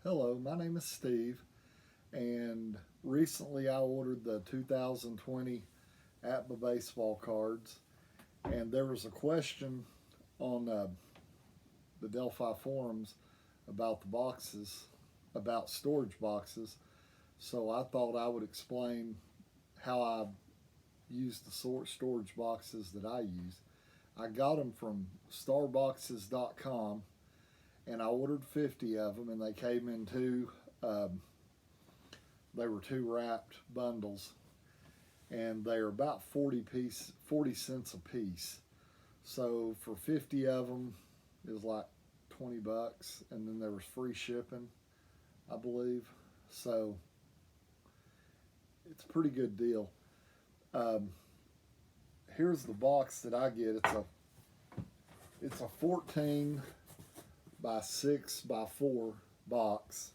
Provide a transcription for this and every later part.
Hello, my name is Steve, and recently I ordered the 2020 APBA baseball cards, and there was a question on the Delphi forums about the boxes, about storage boxes. So I thought I would explain how I use the storage boxes that I use. I got them from starboxes.com, and I ordered 50 of them, and they came in um, they were two wrapped bundles, and they're about 40 cents a piece. So for 50 of them, it was like 20 bucks, and then there was free shipping, I believe. So it's a pretty good deal. Um, Here's the box that I get. It's a 14 by 6 by 4 box,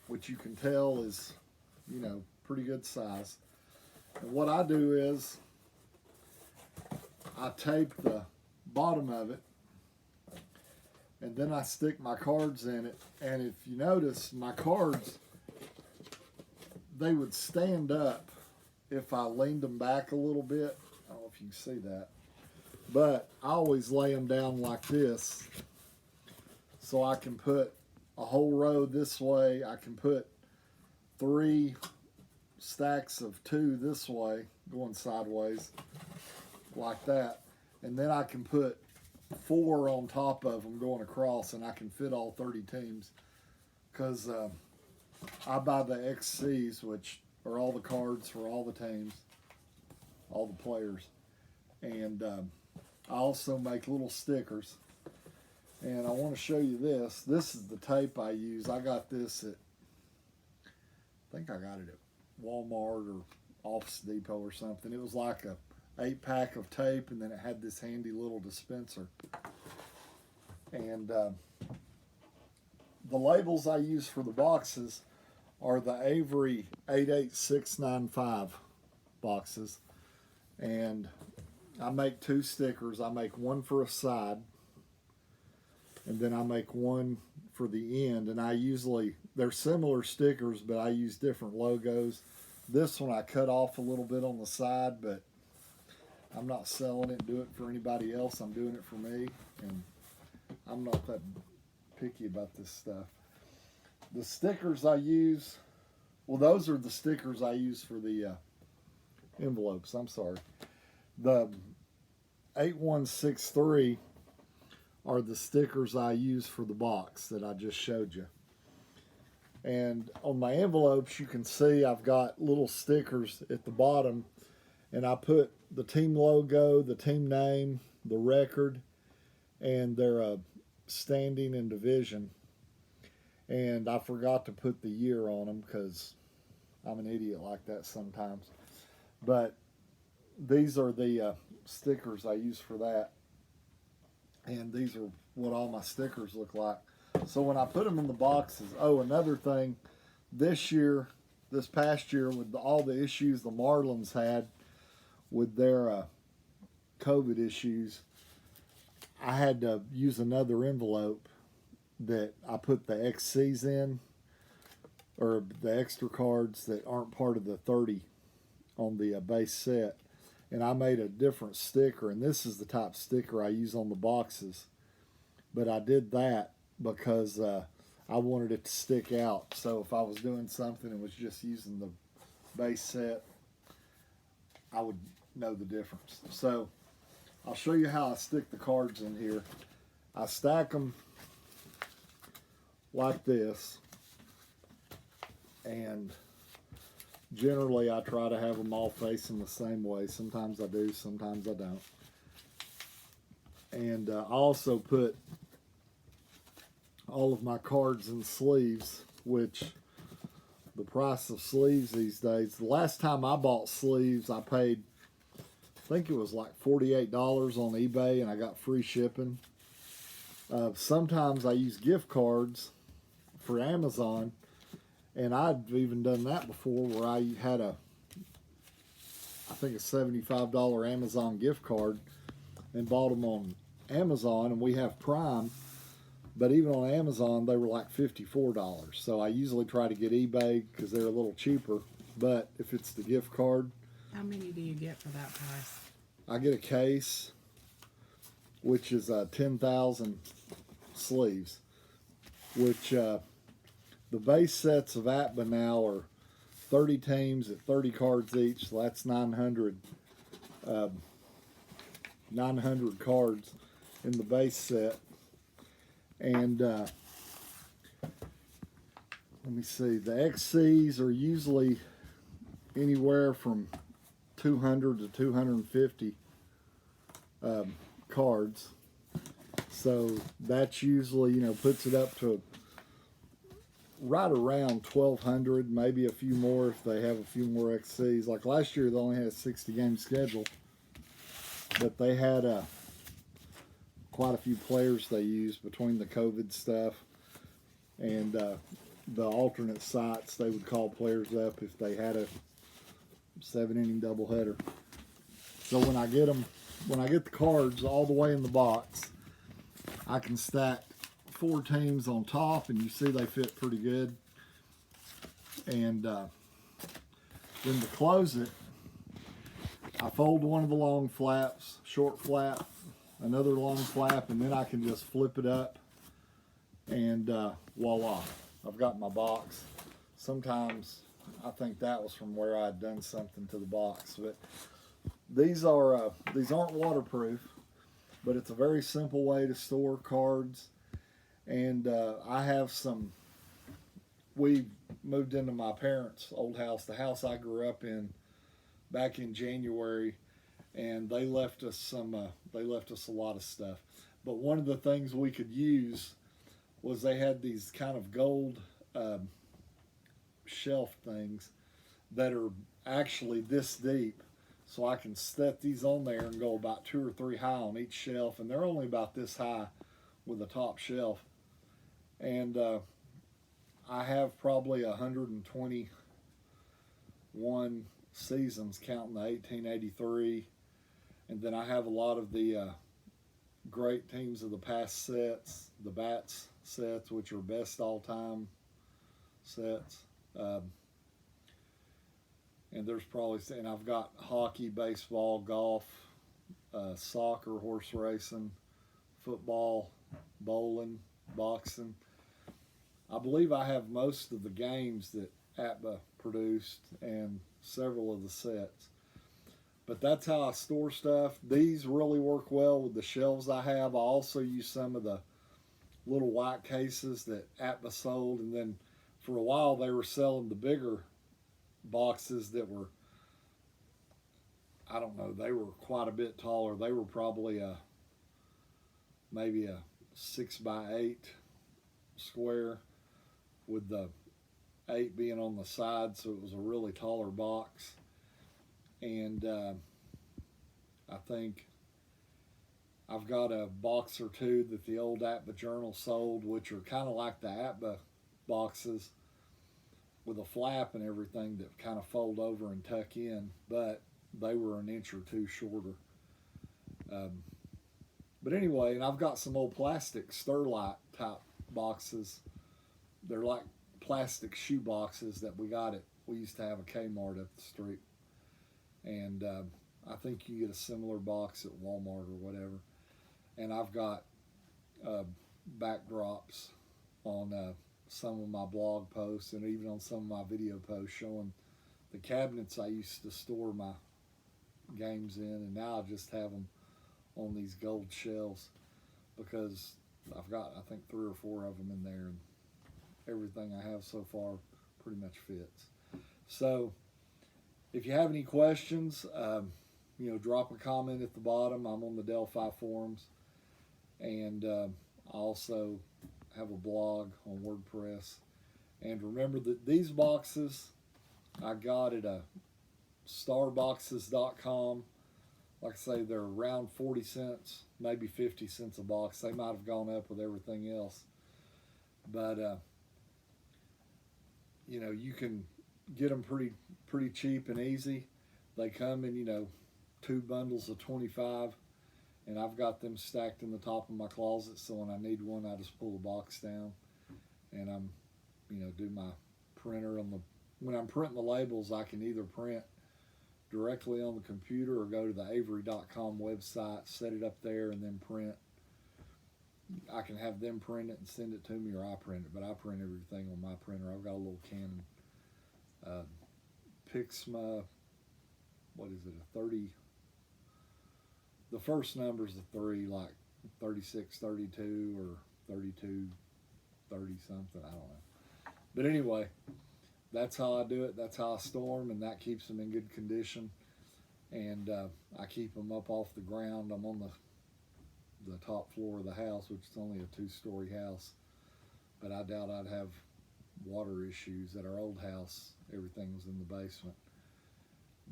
which you can tell is, pretty good size. And what I do is I tape the bottom of it, and then I stick my cards in it. And if you notice, my cards, they would stand up if I leaned them back a little bit. I don't know if you can see that, but I always lay them down like this, so I can put a whole row this way. I can put 3 stacks of 2 this way, going sideways like that, and then I can put 4 on top of them going across, and I can fit all 30 teams, because I buy the XCs, which are all the cards for all the teams, all the players, and I also make little stickers. And I want to show you this. This is the tape I use. I got this at, I think I got it at Walmart or Office Depot or something. It was like a 8-pack of tape, and then it had this handy little dispenser. And the labels I use for the boxes are the Avery 88695 boxes. And I make 2 stickers. I make one for a side, and then I make one for the end. And they're similar stickers, but I use different logos. This one I cut off a little bit on the side, but I'm not selling it, do it for anybody else. I'm doing it for me, and I'm not that picky about this stuff. The stickers I use, well, those are the stickers I use for the envelopes. I'm sorry. The 8163 are the stickers I use for the box that I just showed you. And on my envelopes, you can see I've got little stickers at the bottom, and I put the team logo, the team name, the record, and their standing and division. And I forgot to put the year on them because I'm an idiot like that sometimes. But these are the stickers I use for that. And these are what all my stickers look like. So when I put them in the boxes, another thing, this past year, with all the issues the Marlins had with their COVID issues, I had to use another envelope that I put the XCs in, or the extra cards that aren't part of the 30 on the base set. And I made a different sticker, and this is the type sticker I use on the boxes. But I did that because I wanted it to stick out. So if I was doing something and was just using the base set, I would know the difference. So I'll show you how I stick the cards in here. I stack them like this, and generally I try to have them all facing the same way. Sometimes I do, sometimes I don't. And I also put all of my cards in sleeves, which the price of sleeves these days, the last time I bought sleeves, I paid, I think it was like $48 on eBay, and I got free shipping. Sometimes I use gift cards for Amazon, and I've even done that before, where I had I think a $75 Amazon gift card, and bought them on Amazon, and we have Prime. But even on Amazon, they were like $54. So I usually try to get eBay because they're a little cheaper. But if it's the gift card, How many do you get for that price? I get a case, which is 10,000 sleeves, which the base sets of APBA now are 30 teams at 30 cards each, so that's 900 cards in the base set. And let me see, the XCs are usually anywhere from 200 to 250 cards. So that's usually, puts it up to right around 1,200, maybe a few more if they have a few more XCs. Like last year, they only had a 60-game schedule, but they had quite a few players they used between the COVID stuff and the alternate sites. They would call players up if they had a 7-inning doubleheader. So when I get the cards all the way in the box, I can stack 4 teams on top, and you see they fit pretty good. And then to close it, I fold one of the long flaps, short flap, another long flap, and then I can just flip it up, and voila, I've got my box. Sometimes I think that was from where I had done something to the box, but these aren't waterproof, but it's a very simple way to store cards. And I have some. We moved into my parents' old house, the house I grew up in, back in January, and they left us some. They left us a lot of stuff. But one of the things we could use was they had these kind of gold shelf things that are actually this deep, so I can set these on there and go about 2 or 3 high on each shelf, and they're only about this high with the top shelf. And I have probably 121 seasons counting the 1883, and then I have a lot of the great teams of the past sets, the bats sets, which are best all-time sets. And there's probably, and I've got hockey, baseball, golf, soccer, horse racing, football, bowling, boxing. I believe I have most of the games that APBA produced and several of the sets. But that's how I store stuff. These really work well with the shelves I have. I also use some of the little white cases that APBA sold, and then for a while they were selling the bigger boxes that were, I don't know, they were quite a bit taller. They were probably maybe a 6x8 square with the 8 being on the side, so it was a really taller box. And I think I've got a box or two that the old APBA Journal sold, which are kind of like the APBA boxes with a flap and everything that kind of fold over and tuck in, but they were an inch or two shorter. But anyway, and I've got some old plastic Sterlite type boxes. They're like plastic shoe boxes that we used to have a Kmart up the street. And I think you get a similar box at Walmart or whatever. And I've got backdrops on some of my blog posts and even on some of my video posts showing the cabinets I used to store my games in, and now I just have them on these gold shelves because I've got, I think, 3 or 4 of them in there, and everything I have so far pretty much fits. So if you have any questions, drop a comment at the bottom. I'm on the Delphi forums, and I also have a blog on WordPress. And remember that these boxes I got at starboxes.com. Like I say, they're around 40 cents, maybe 50 cents a box. They might have gone up with everything else. But, you can get them pretty cheap and easy. They come in, 2 bundles of 25, and I've got them stacked in the top of my closet, so when I need one, I just pull the box down, and I'm, do my printer on the, when I'm printing the labels, I can either print directly on the computer or go to the avery.com website, set it up there, and then print. I can have them print it and send it to me, or I print it, but I print everything on my printer. I've got a little Canon Pixma, what is it, a 30, the first number's a 3, like 3632 or 3230 something, I don't know. But anyway, that's how I do it. That's how I store them, and that keeps them in good condition. And I keep them up off the ground. I'm on the top floor of the house, which is only a 2-story house. But I doubt I'd have water issues. At our old house, everything was in the basement.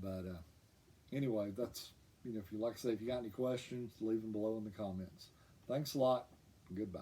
But anyway, that's, if you like I say, if you got any questions, leave them below in the comments. Thanks a lot. Goodbye.